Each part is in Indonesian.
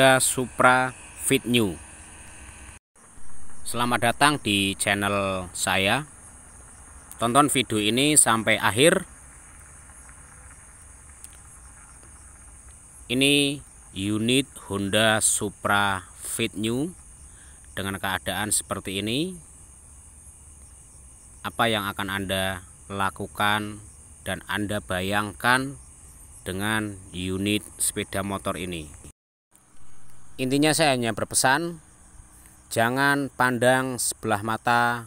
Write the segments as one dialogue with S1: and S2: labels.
S1: Honda Supra Fit New. Selamat datang di channel saya. Tonton video ini sampai akhir. Ini unit Honda Supra Fit New dengan keadaan seperti ini. Apa yang akan Anda lakukan dan Anda bayangkan dengan unit sepeda motor ini? Intinya saya hanya berpesan, jangan pandang sebelah mata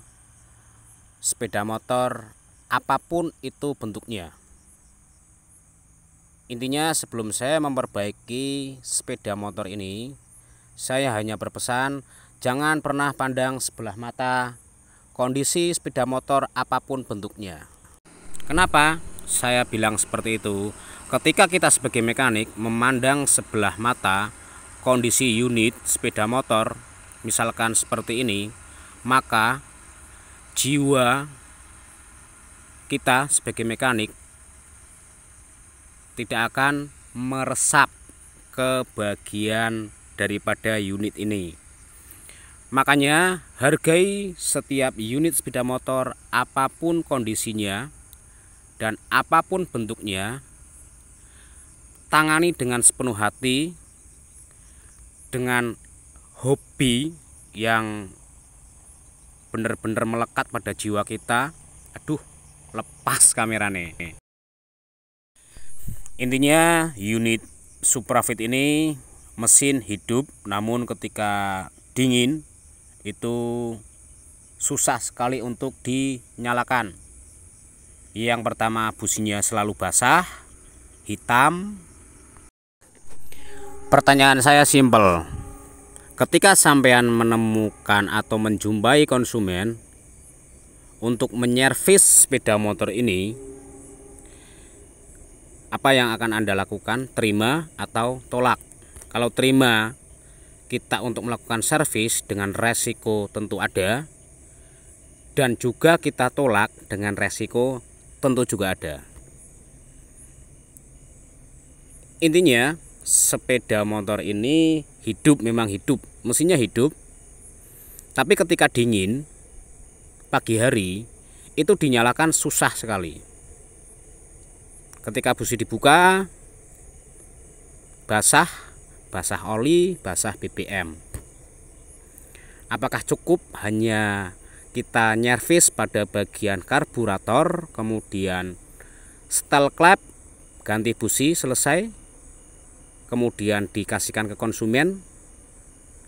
S1: sepeda motor apapun itu bentuknya. Intinya sebelum saya memperbaiki sepeda motor ini, saya hanya berpesan, jangan pernah pandang sebelah mata kondisi sepeda motor apapun bentuknya. Kenapa saya bilang seperti itu? Ketika kita sebagai mekanik memandang sebelah mata kondisi unit sepeda motor, misalkan seperti ini, maka jiwa kita sebagai mekanik tidak akan meresap ke bagian daripada unit ini. Makanya hargai setiap unit sepeda motor apapun kondisinya dan apapun bentuknya. Tangani dengan sepenuh hati, dengan hobi yang benar-benar melekat pada jiwa kita. Aduh, lepas kameranya. Intinya unit Supra Fit ini mesin hidup, namun ketika dingin itu susah sekali untuk dinyalakan. Yang pertama, businya selalu basah, hitam. Pertanyaan saya simpel. Ketika sampean menemukan atau menjumpai konsumen untuk menyervis sepeda motor ini, apa yang akan Anda lakukan? Terima atau tolak? Kalau terima, kita untuk melakukan servis dengan resiko tentu ada, dan juga kita tolak dengan resiko tentu juga ada. Intinya sepeda motor ini hidup, memang hidup, mesinnya hidup, tapi ketika dingin pagi hari itu dinyalakan susah sekali. Ketika busi dibuka, basah oli, basah BBM. Apakah cukup hanya kita nyervis pada bagian karburator, kemudian setel klep, ganti busi, selesai, kemudian dikasihkan ke konsumen?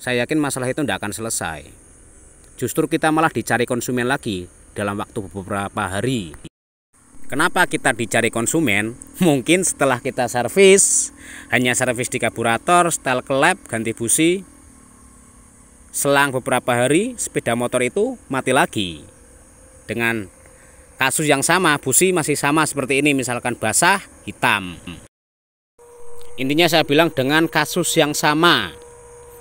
S1: Saya yakin masalah itu tidak akan selesai. Justru kita malah dicari konsumen lagi dalam waktu beberapa hari. Kenapa kita dicari konsumen? Mungkin setelah kita servis, hanya servis di karburator, setel klep, ganti busi, selang beberapa hari sepeda motor itu mati lagi. Dengan kasus yang sama, busi masih sama seperti ini, misalkan basah, hitam. Intinya saya bilang dengan kasus yang sama.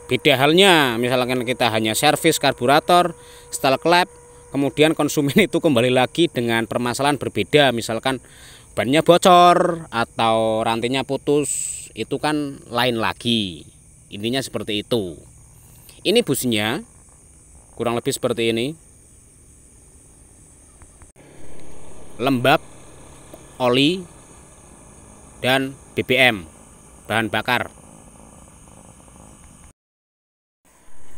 S1: Beda halnya misalkan kita hanya servis karburator, setel klep, kemudian konsumen itu kembali lagi dengan permasalahan berbeda, misalkan bannya bocor atau rantainya putus, itu kan lain lagi. Intinya seperti itu. Ini businya kurang lebih seperti ini. Lembab, oli, dan BBM, bahan bakar.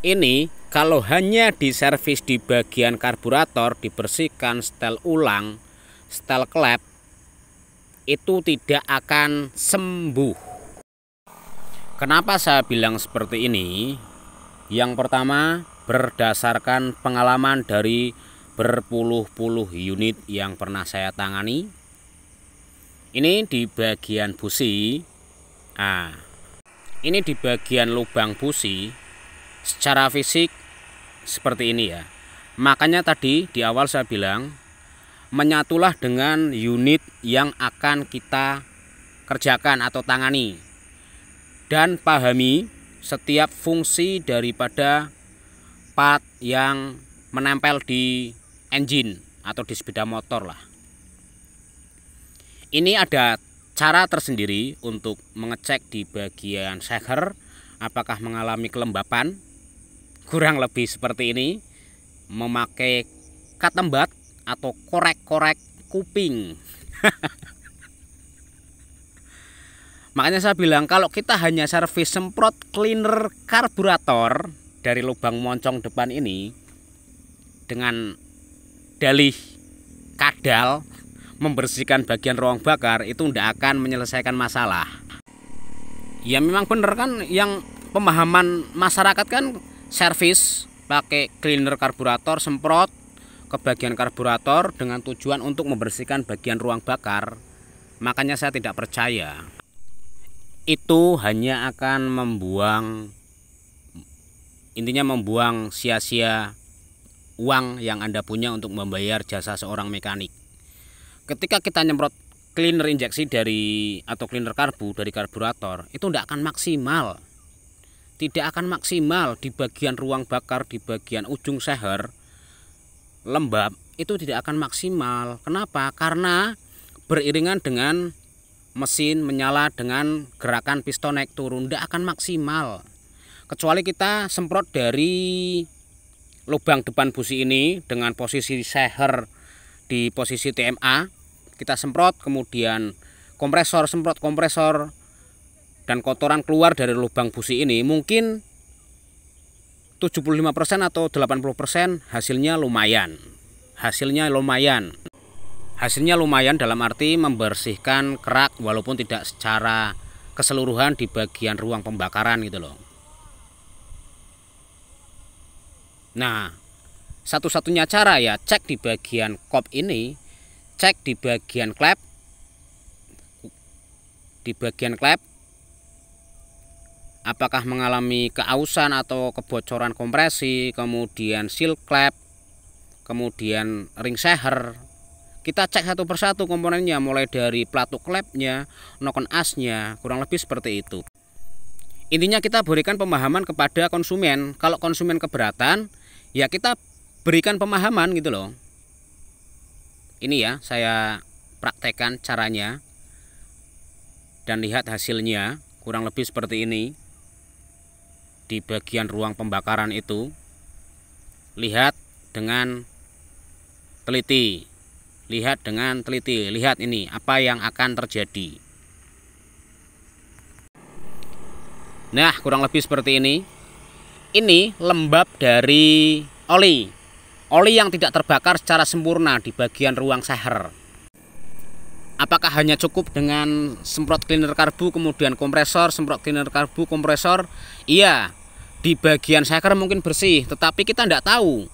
S1: Ini kalau hanya diservis di bagian karburator, dibersihkan, setel ulang, setel klep, itu tidak akan sembuh. Kenapa saya bilang seperti ini? Yang pertama, berdasarkan pengalaman dari berpuluh-puluh unit yang pernah saya tangani. Ini di bagian busi. Nah, ini di bagian lubang busi. Secara fisik seperti ini ya. Makanya tadi di awal saya bilang, menyatulah dengan unit yang akan kita kerjakan atau tangani, dan pahami setiap fungsi daripada part yang menempel di engine atau di sepeda motor lah. Ini ada cara tersendiri untuk mengecek di bagian seher apakah mengalami kelembapan, kurang lebih seperti ini, memakai katembat atau korek-korek kuping. Makanya saya bilang kalau kita hanya servis semprot cleaner karburator dari lubang moncong depan ini dengan dalih kadal membersihkan bagian ruang bakar, itu tidak akan menyelesaikan masalah. Ya memang bener kan, yang pemahaman masyarakat kan servis pakai cleaner karburator, semprot ke bagian karburator dengan tujuan untuk membersihkan bagian ruang bakar. Makanya saya tidak percaya. Itu hanya akan membuang, intinya membuang sia-sia uang yang Anda punya untuk membayar jasa seorang mekanik. Ketika kita nyemprot cleaner injeksi atau cleaner karbu dari karburator, itu tidak akan maksimal. Tidak akan maksimal di bagian ruang bakar, di bagian ujung seher lembab, itu tidak akan maksimal. Kenapa? Karena beriringan dengan mesin menyala dengan gerakan piston naik turun, tidak akan maksimal. Kecuali kita semprot dari lubang depan busi ini dengan posisi seher di posisi TMA, kita semprot, kemudian kompresor, semprot kompresor, dan kotoran keluar dari lubang busi ini mungkin 75% atau 80% hasilnya lumayan. Hasilnya lumayan dalam arti membersihkan kerak walaupun tidak secara keseluruhan di bagian ruang pembakaran gitu loh. Nah, satu-satunya cara ya cek di bagian kop ini, cek di bagian klep, apakah mengalami keausan atau kebocoran kompresi, kemudian seal klep, kemudian ring seher. Kita cek satu persatu komponennya, mulai dari pelatuk klepnya, nokon asnya, kurang lebih seperti itu. Intinya kita berikan pemahaman kepada konsumen. Kalau konsumen keberatan, ya kita berikan pemahaman gitu loh. Ini ya, saya praktekkan caranya dan lihat hasilnya, kurang lebih seperti ini. Di bagian ruang pembakaran itu, lihat dengan teliti. Lihat ini apa yang akan terjadi. Nah, kurang lebih seperti ini. Ini lembab dari oli yang tidak terbakar secara sempurna di bagian ruang seher. Apakah hanya cukup dengan semprot cleaner karbu kemudian kompresor, semprot cleaner karbu kompresor? Iya, di bagian seher mungkin bersih, tetapi kita tidak tahu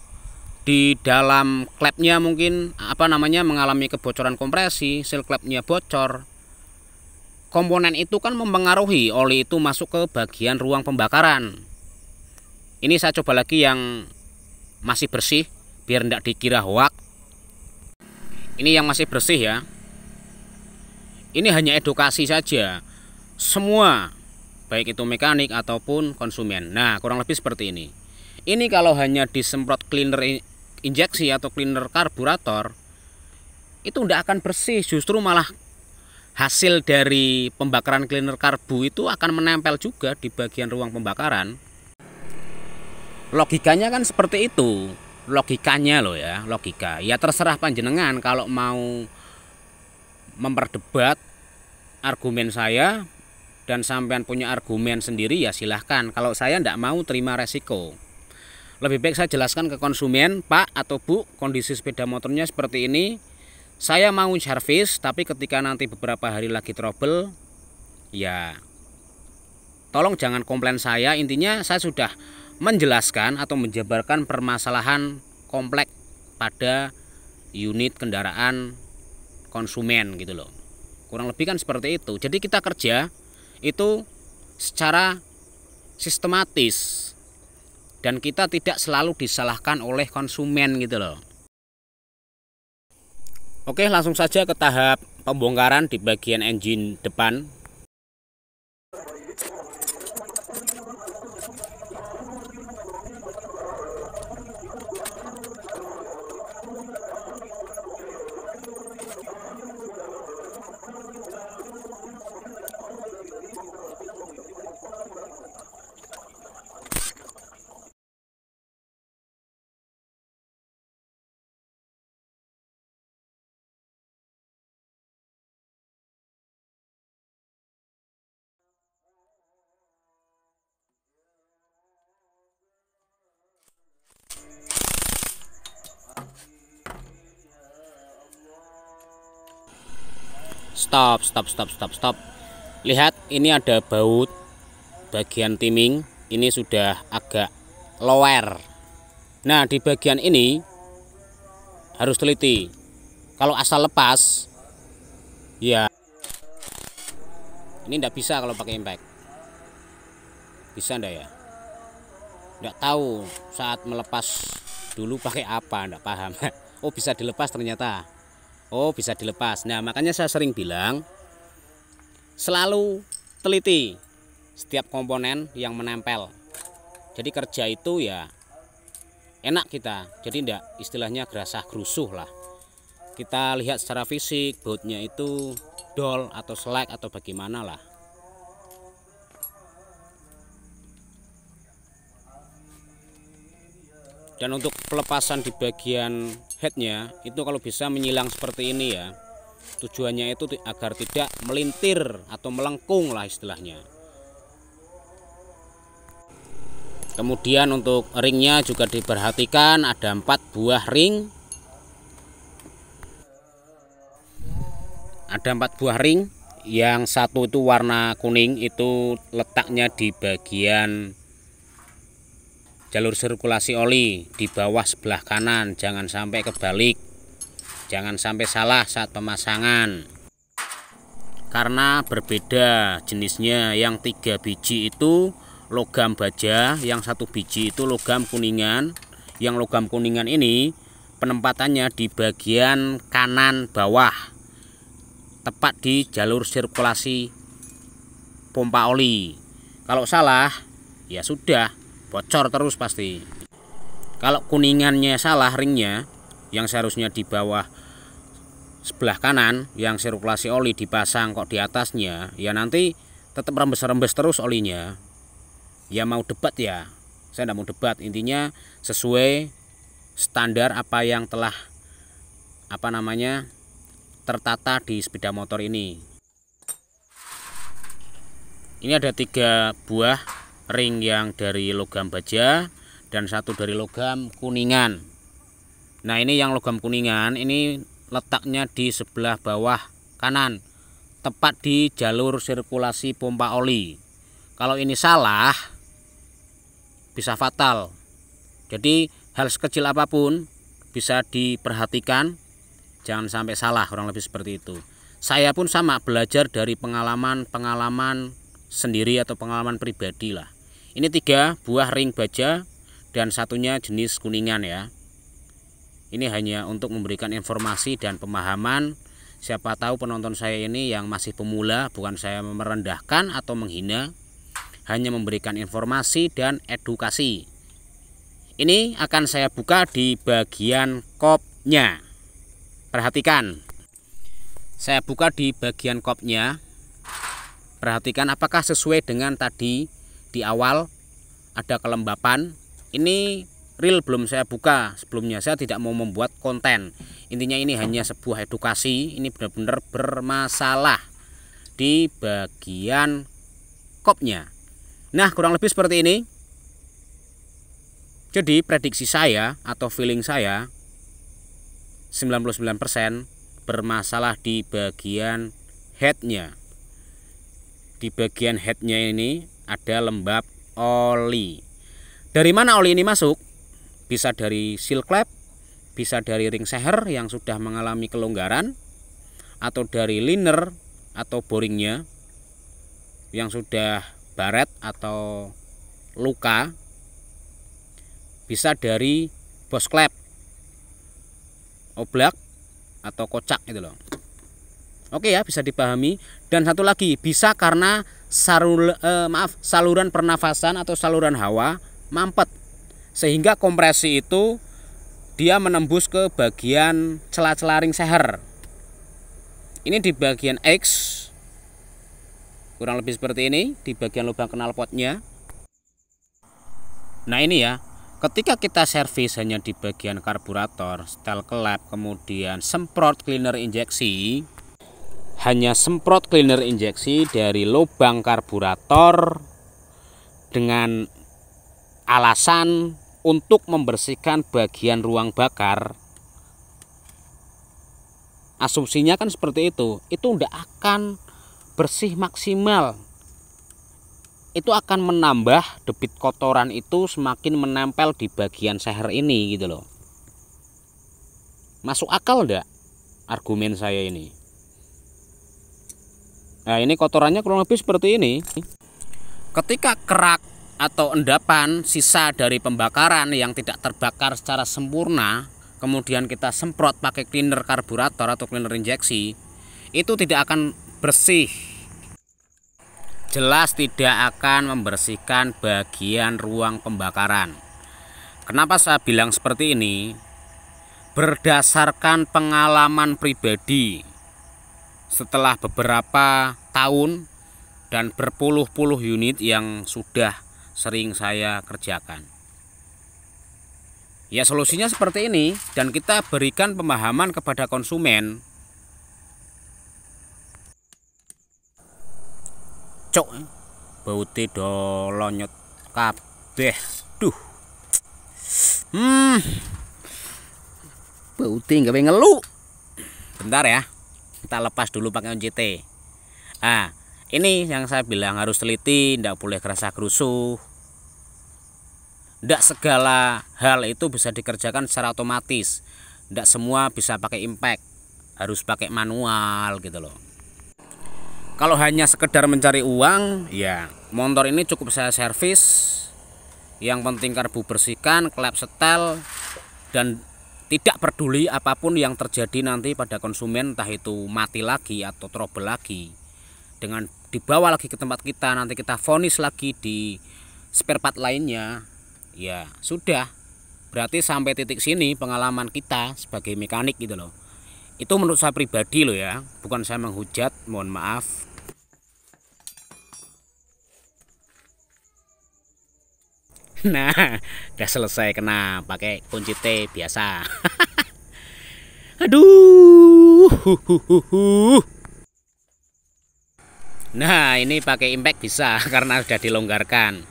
S1: di dalam klepnya mungkin mengalami kebocoran kompresi, seal klepnya bocor. Komponen itu kan mempengaruhi oli itu masuk ke bagian ruang pembakaran. Ini saya coba lagi yang masih bersih biar tidak dikira hoak. Ini yang masih bersih ya. Ini hanya edukasi saja. Semua, baik itu mekanik ataupun konsumen. Nah, kurang lebih seperti ini. Ini kalau hanya disemprot cleaner injeksi atau cleaner karburator, itu tidak akan bersih, justru malah hasil dari pembakaran cleaner karbu itu akan menempel juga di bagian ruang pembakaran. Logikanya kan seperti itu. Logikanya loh ya, logika. Ya terserah panjenengan kalau mau memperdebat argumen saya dan sampean punya argumen sendiri ya silahkan. Kalau saya tidak mau terima resiko. Lebih baik saya jelaskan ke konsumen, Pak atau Bu, kondisi sepeda motornya seperti ini. Saya mau servis, tapi ketika nanti beberapa hari lagi trouble, ya tolong jangan komplain saya. Intinya saya sudah menjelaskan atau menjabarkan permasalahan kompleks pada unit kendaraan konsumen gitu loh. Kurang lebih kan seperti itu. Jadi kita kerja itu secara sistematis. Dan kita tidak selalu disalahkan oleh konsumen gitu loh. Oke, langsung saja ke tahap pembongkaran di bagian engine depan. Stop. Lihat, ini ada baut bagian timing, ini sudah agak lower. Nah, di bagian ini harus teliti. Kalau asal lepas, ya ini ndak bisa kalau pakai impact. Bisa ndak ya? Ndak tahu saat melepas dulu pakai apa, ndak paham. Oh, bisa dilepas ternyata. Oh, bisa dilepas. Nah, makanya saya sering bilang selalu teliti setiap komponen yang menempel. Jadi kerja itu ya enak kita. Jadi ndak istilahnya gerasah gerusuh lah. Kita lihat secara fisik bautnya itu dol atau selek atau bagaimana lah. Dan untuk pelepasan di bagian headnya itu kalau bisa menyilang seperti ini ya. Tujuannya itu agar tidak melintir atau melengkung lah istilahnya. Kemudian untuk ringnya juga diperhatikan, ada 4 buah ring. Ada 4 buah ring. Yang satu itu warna kuning, itu letaknya di bagian jalur sirkulasi oli di bawah sebelah kanan. Jangan sampai kebalik, jangan sampai salah saat pemasangan, karena berbeda jenisnya. Yang 3 biji itu logam baja, yang 1 biji itu logam kuningan. Yang logam kuningan ini penempatannya di bagian kanan bawah, tepat di jalur sirkulasi pompa oli. Kalau salah ya sudah bocor terus pasti. Kalau kuningannya salah ringnya, yang seharusnya di bawah sebelah kanan, yang sirkulasi oli dipasang kok di atasnya, ya nanti tetap rembes-rembes terus olinya. Ya mau debat ya, saya tidak mau debat. Intinya sesuai standar apa yang telah tertata di sepeda motor ini. Ini ada 3 buah ring yang dari logam baja dan 1 dari logam kuningan. Nah, ini yang logam kuningan ini letaknya di sebelah bawah kanan, tepat di jalur sirkulasi pompa oli. Kalau ini salah bisa fatal. Jadi hal sekecil apapun bisa diperhatikan, jangan sampai salah, kurang lebih seperti itu. Saya pun sama, belajar dari pengalaman sendiri atau pengalaman pribadi lah. Ini 3 buah ring baja dan satunya jenis kuningan ya. Ini hanya untuk memberikan informasi dan pemahaman. Siapa tahu penonton saya ini yang masih pemula, bukan saya merendahkan atau menghina, hanya memberikan informasi dan edukasi. Ini akan saya buka di bagian kopnya. Perhatikan, saya buka di bagian kopnya. Perhatikan apakah sesuai dengan tadi di awal ada kelembapan. Ini real belum saya buka sebelumnya, saya tidak mau membuat konten. Intinya ini hanya sebuah edukasi. Ini benar-benar bermasalah di bagian kopnya. Nah, kurang lebih seperti ini. Jadi prediksi saya atau feeling saya 99% bermasalah di bagian headnya. Di bagian headnya ini ada lembab oli. Dari mana oli ini masuk? Bisa dari seal clamp, bisa dari ring seher yang sudah mengalami kelonggaran, atau dari liner atau boringnya yang sudah baret atau luka, bisa dari boss clamp oblak atau kocak itu loh. Oke ya, bisa dipahami. Dan satu lagi, bisa karena saluran pernafasan atau saluran hawa mampet, sehingga kompresi itu dia menembus ke bagian celah-celah ring seher. Ini di bagian X, kurang lebih seperti ini, di bagian lubang knalpotnya. Nah ini ya, ketika kita servis hanya di bagian karburator, setel kelap, kemudian semprot cleaner injeksi, hanya semprot cleaner injeksi dari lubang karburator dengan alasan untuk membersihkan bagian ruang bakar, asumsinya kan seperti itu tidak akan bersih maksimal. Itu akan menambah debit kotoran itu semakin menempel di bagian seher ini gitu loh. Masuk akal enggak argumen saya ini? Nah, ini kotorannya kurang lebih seperti ini. Ketika kerak atau endapan sisa dari pembakaran yang tidak terbakar secara sempurna, kemudian kita semprot pakai cleaner karburator atau cleaner injeksi, itu tidak akan bersih. Jelas tidak akan membersihkan bagian ruang pembakaran. Kenapa saya bilang seperti ini? Berdasarkan pengalaman pribadi, setelah beberapa tahun dan berpuluh-puluh unit yang sudah sering saya kerjakan. Ya, solusinya seperti ini, dan kita berikan pemahaman kepada konsumen. Cok, baute dolonyot kabeh. Duh. Baute gawe ngelu. Bentar ya. Kita lepas dulu pakai kunci T. Nah, ini yang saya bilang harus teliti, tidak boleh gerasa-gerusuh. Tidak segala hal itu bisa dikerjakan secara otomatis. Tidak semua bisa pakai impact, harus pakai manual gitu loh. Kalau hanya sekedar mencari uang, ya motor ini cukup saya servis. Yang penting karbu bersihkan, klep setel, dan tidak peduli apapun yang terjadi nanti pada konsumen, entah itu mati lagi atau trouble lagi. Dengan dibawa lagi ke tempat kita, nanti kita vonis lagi di spare part lainnya. Ya sudah, berarti sampai titik sini pengalaman kita sebagai mekanik gitu loh. Itu menurut saya pribadi loh ya, bukan saya menghujat, mohon maaf. Nah, udah selesai kena pakai kunci T biasa. Aduh. Nah, ini pakai impact bisa karena sudah dilonggarkan.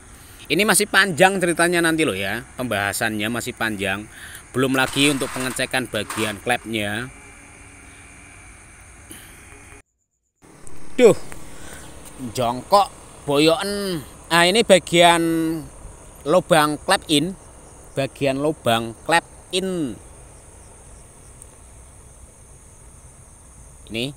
S1: Ini masih panjang ceritanya nanti loh ya, pembahasannya masih panjang. Belum lagi untuk pengecekan bagian klepnya. Duh, jongkok boyoken. Nah, ini bagian lubang klep in, bagian lubang klep in. Ini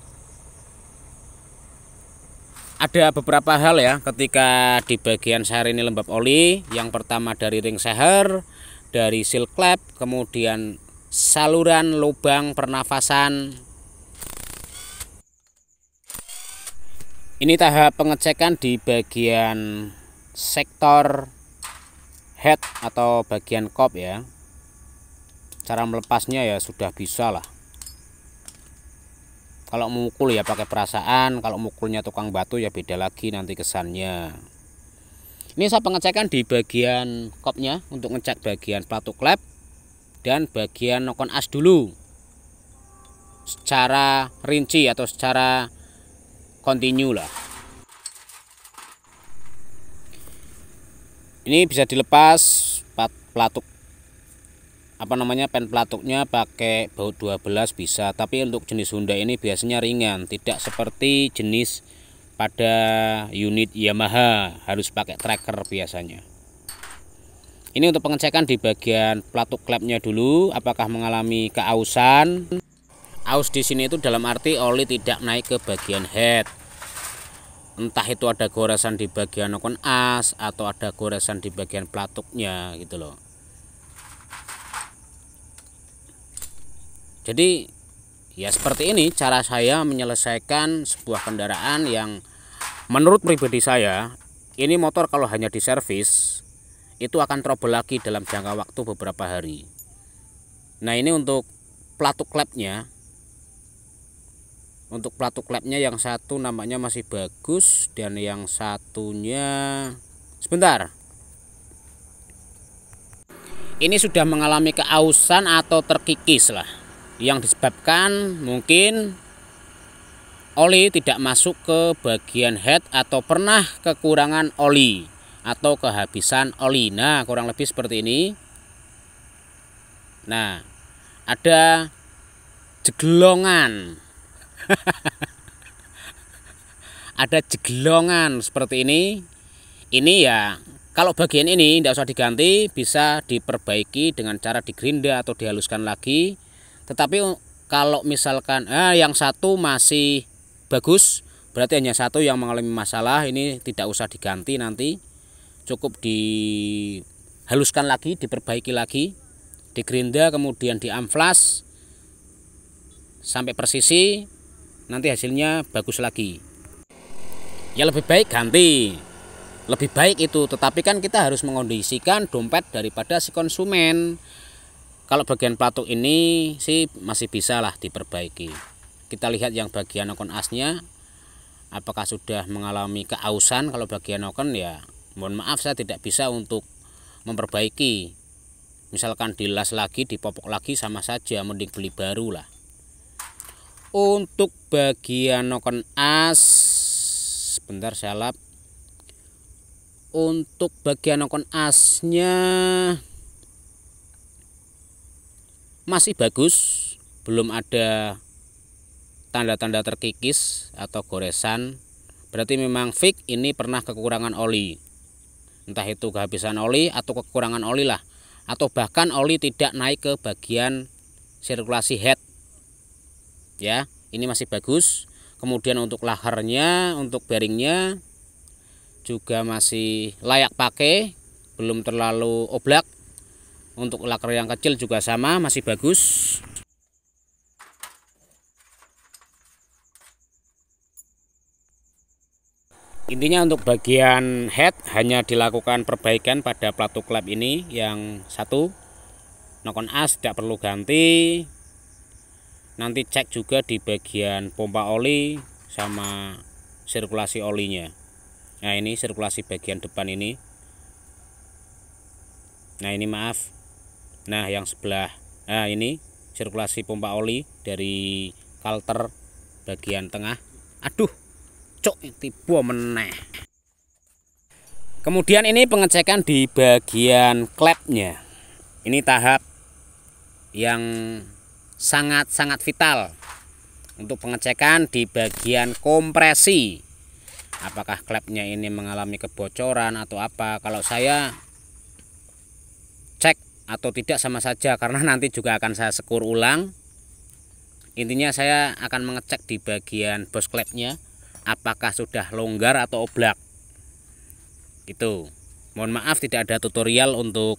S1: ada beberapa hal ya ketika di bagian seher ini lembab oli. Yang pertama dari ring seher, dari seal klep, kemudian saluran lubang pernafasan. Ini tahap pengecekan di bagian sektor head atau bagian kop ya. Cara melepasnya ya sudah bisa lah. Kalau mukul ya pakai perasaan, kalau mukulnya tukang batu ya beda lagi nanti kesannya. Ini saya pengecekan di bagian kopnya untuk ngecek bagian pelatuk klep dan bagian nokon as dulu. Secara rinci atau secara kontinu lah. Ini bisa dilepas pelatuk pen pelatuknya pakai baut 12 bisa, tapi untuk jenis Honda ini biasanya ringan, tidak seperti jenis pada unit Yamaha harus pakai tracker biasanya. Ini untuk pengecekan di bagian pelatuk klepnya dulu, apakah mengalami keausan. Aus di sini itu dalam arti oli tidak naik ke bagian head. Entah itu ada goresan di bagian nokon as atau ada goresan di bagian pelatuknya gitu loh. Jadi ya seperti ini cara saya menyelesaikan sebuah kendaraan yang menurut pribadi saya, ini motor kalau hanya diservis itu akan trouble lagi dalam jangka waktu beberapa hari. Nah, ini untuk pelatuk klepnya. Untuk pelatuk klepnya yang satu namanya masih bagus dan yang satunya sebentar. Ini sudah mengalami keausan atau terkikis lah. Yang disebabkan mungkin oli tidak masuk ke bagian head atau pernah kekurangan oli atau kehabisan oli. Nah, kurang lebih seperti ini. Nah, ada jeglongan Ada jeglongan seperti ini. Ini ya, kalau bagian ini tidak usah diganti, bisa diperbaiki dengan cara digerinda atau dihaluskan lagi. Tetapi kalau misalkan yang satu masih bagus, berarti hanya satu yang mengalami masalah, ini tidak usah diganti nanti. Cukup dihaluskan lagi, diperbaiki lagi, digerinda, kemudian diamplas sampai persisi, nanti hasilnya bagus lagi. Ya lebih baik ganti, lebih baik itu. Tetapi kan kita harus mengondisikan dompet daripada si konsumen. Kalau bagian pelatuk ini sih masih bisa lah diperbaiki. Kita lihat yang bagian okon asnya, apakah sudah mengalami keausan. Kalau bagian okon ya mohon maaf, saya tidak bisa untuk memperbaiki. Misalkan dilas lagi, dipopok lagi, sama saja, mending beli baru lah. Untuk bagian okon as, sebentar saya lap. Untuk bagian okon asnya masih bagus, belum ada tanda-tanda terkikis atau goresan. Berarti memang fix ini pernah kekurangan oli, entah itu kehabisan oli atau kekurangan oli lah, atau bahkan oli tidak naik ke bagian sirkulasi head. Ya, ini masih bagus. Kemudian untuk laharnya, untuk bearingnya juga masih layak pakai, belum terlalu oblak. Untuk laker yang kecil juga sama, masih bagus. Intinya untuk bagian head hanya dilakukan perbaikan pada pelatuk klep ini yang satu. Nokon as tidak perlu ganti. Nanti cek juga di bagian pompa oli sama sirkulasi olinya. Nah ini sirkulasi bagian depan ini. Nah ini maaf. Nah yang sebelah, nah ini sirkulasi pompa oli dari kalter bagian tengah. Aduh, cok tiba meneh. Kemudian ini pengecekan di bagian klepnya. Ini tahap yang sangat-sangat vital untuk pengecekan di bagian kompresi. Apakah klepnya ini mengalami kebocoran atau apa? Kalau saya cek atau tidak sama saja, karena nanti juga akan saya sekur ulang. Intinya saya akan mengecek di bagian bos klepnya, apakah sudah longgar atau oblak. Itu. Mohon maaf tidak ada tutorial untuk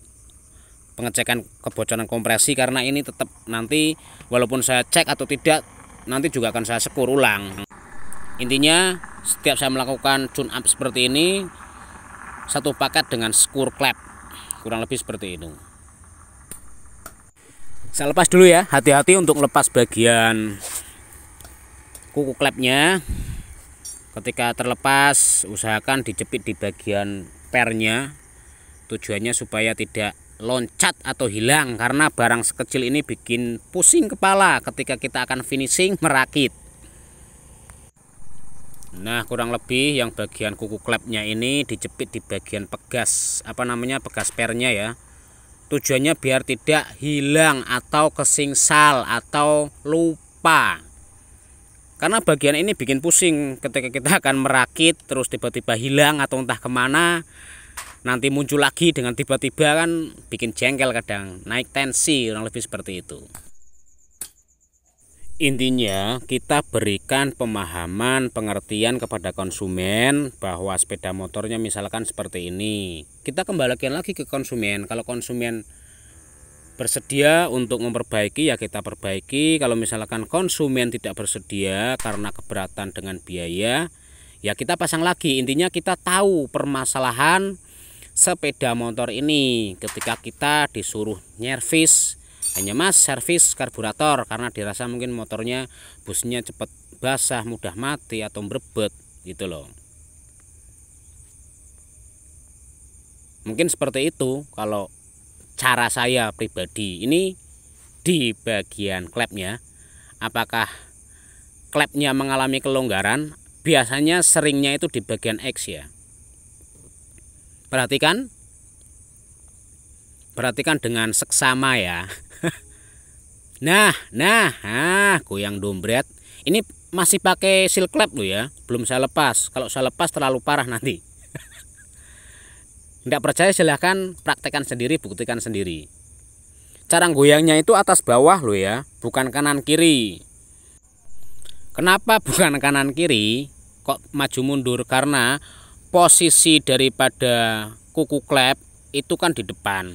S1: pengecekan kebocoran kompresi, karena ini tetap nanti walaupun saya cek atau tidak, nanti juga akan saya sekur ulang. Intinya setiap saya melakukan tune up seperti ini, satu paket dengan skur klep, kurang lebih seperti itu. Saya lepas dulu ya, hati-hati untuk lepas bagian kuku klepnya. Ketika terlepas, usahakan dijepit di bagian pernya, tujuannya supaya tidak loncat atau hilang, karena barang sekecil ini bikin pusing kepala ketika kita akan finishing merakit. Nah kurang lebih yang bagian kuku klepnya ini dijepit di bagian pegas, pegas pernya ya. Tujuannya biar tidak hilang atau kesingsal atau lupa, karena bagian ini bikin pusing ketika kita akan merakit terus tiba-tiba hilang atau entah kemana, nanti muncul lagi dengan tiba-tiba, kan bikin jengkel, kadang naik tensi, kurang lebih seperti itu. Intinya kita berikan pemahaman, pengertian kepada konsumen bahwa sepeda motornya misalkan seperti ini. Kita kembalikan lagi ke konsumen. Kalau konsumen bersedia untuk memperbaiki, ya kita perbaiki. Kalau misalkan konsumen tidak bersedia karena keberatan dengan biaya, ya kita pasang lagi. Intinya kita tahu permasalahan sepeda motor ini ketika kita disuruh nyervis. Hanya mas servis karburator karena dirasa mungkin motornya busnya cepat basah, mudah mati atau berebet gitu loh. Mungkin seperti itu kalau cara saya pribadi. Ini di bagian klepnya, apakah klepnya mengalami kelonggaran? Biasanya seringnya itu di bagian X ya. Perhatikan dengan seksama ya. Nah, goyang dompet. Ini masih pakai seal clamp loh ya, belum saya lepas. Kalau saya lepas terlalu parah nanti. Tidak percaya silahkan praktekkan sendiri, buktikan sendiri. Cara goyangnya itu atas bawah loh ya, bukan kanan kiri. Kenapa bukan kanan kiri? Kok maju mundur? Karena posisi daripada kuku klep itu kan di depan.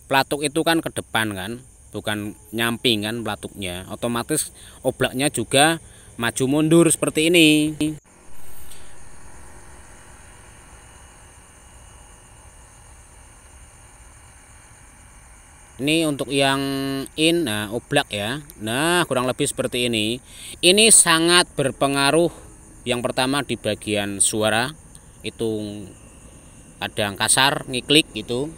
S1: Pelatuk itu kan ke depan kan, bukan nyamping kan pelatuknya. Otomatis oblaknya juga maju mundur seperti ini. Ini untuk yang in, nah oblak ya. Nah kurang lebih seperti ini. Ini sangat berpengaruh. Yang pertama di bagian suara itu ada yang kasar, ngiklik gitu.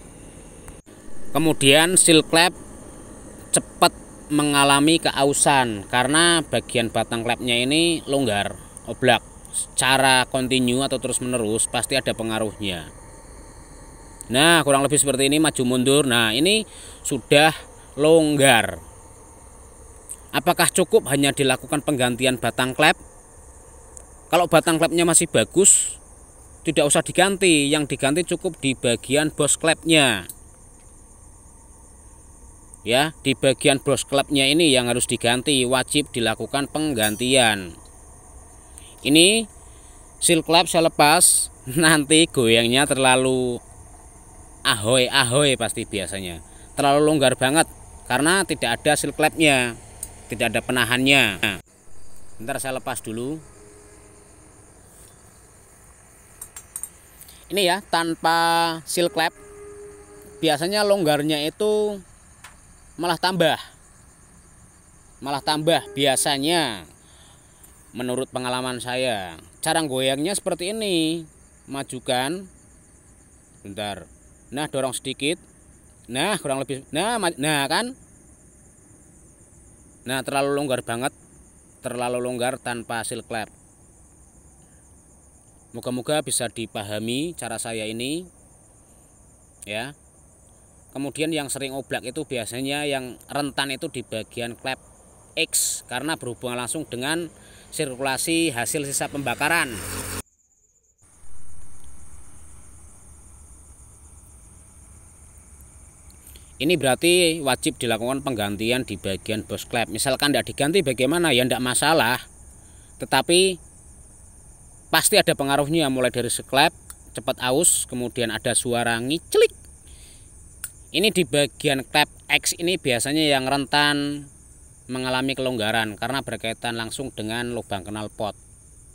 S1: Kemudian seal clamp cepat mengalami keausan karena bagian batang klepnya ini longgar, oblak. Secara kontinu atau terus menerus pasti ada pengaruhnya. Nah kurang lebih seperti ini, maju mundur. Nah ini sudah longgar. Apakah cukup hanya dilakukan penggantian batang klep? Kalau batang klepnya masih bagus, tidak usah diganti. Yang diganti cukup di bagian bos klepnya. Ya, di bagian bos klepnya ini yang harus diganti, wajib dilakukan penggantian. Ini seal klep saya lepas, nanti goyangnya terlalu ahoy pasti biasanya. Terlalu longgar banget karena tidak ada seal clamp-nya, tidak ada penahannya. Bentar saya lepas dulu. Ini ya, tanpa seal clamp biasanya longgarnya itu malah tambah biasanya menurut pengalaman saya. Cara goyangnya seperti ini, majukan, bentar, nah dorong sedikit, nah kurang lebih, nah kan, nah terlalu longgar banget, terlalu longgar tanpa seal clamp. Moga-moga bisa dipahami cara saya ini ya. Kemudian yang sering oblak itu biasanya yang rentan itu di bagian klep X karena berhubungan langsung dengan sirkulasi hasil sisa pembakaran. Ini berarti wajib dilakukan penggantian di bagian bos klep. Misalkan tidak diganti bagaimana ya, tidak masalah. Tetapi pasti ada pengaruhnya, mulai dari seklep cepat aus, kemudian ada suara ngiclik. Ini di bagian klep X ini biasanya yang rentan mengalami kelonggaran karena berkaitan langsung dengan lubang knalpot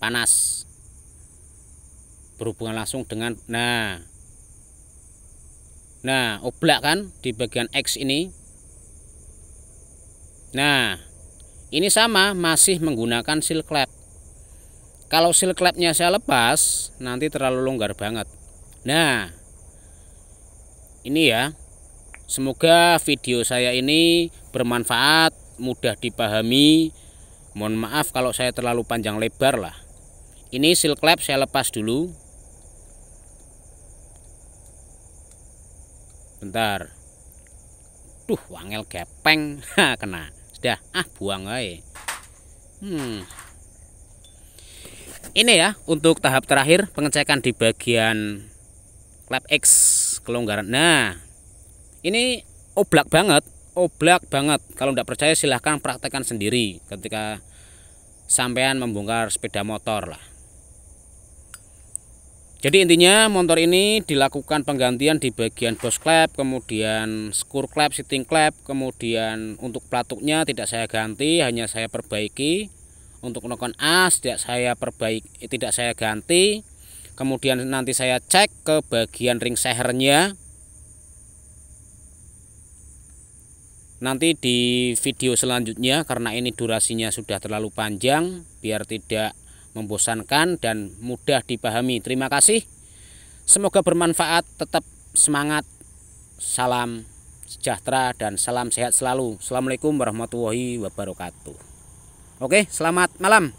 S1: panas, berhubungan langsung dengan nah oblak kan di bagian X ini. Nah ini sama, masih menggunakan seal clamp. Kalau seal clamp-nya saya lepas nanti terlalu longgar banget. Nah ini ya, semoga video saya ini bermanfaat, mudah dipahami. Mohon maaf kalau saya terlalu panjang lebar lah. Ini seal clamp saya lepas dulu. Bentar. Duh, wangel gepeng. Kena. Sudah, buang aja. Ini ya untuk tahap terakhir, pengecekan di bagian klep X kelonggaran. Nah, ini oblak banget. Kalau tidak percaya silahkan praktekkan sendiri ketika sampean membongkar sepeda motor lah. Jadi intinya motor ini dilakukan penggantian di bagian bos klep, kemudian skur klep, sitting klep, kemudian untuk pelatuknya tidak saya ganti, hanya saya perbaiki. Untuk knock-on as tidak saya ganti. Kemudian nanti saya cek ke bagian ring sehernya. Nanti di video selanjutnya, karena ini durasinya sudah terlalu panjang, biar tidak membosankan dan mudah dipahami. Terima kasih. Semoga bermanfaat, tetap semangat. Salam sejahtera dan salam sehat selalu. Assalamualaikum warahmatullahi wabarakatuh. Oke, selamat malam.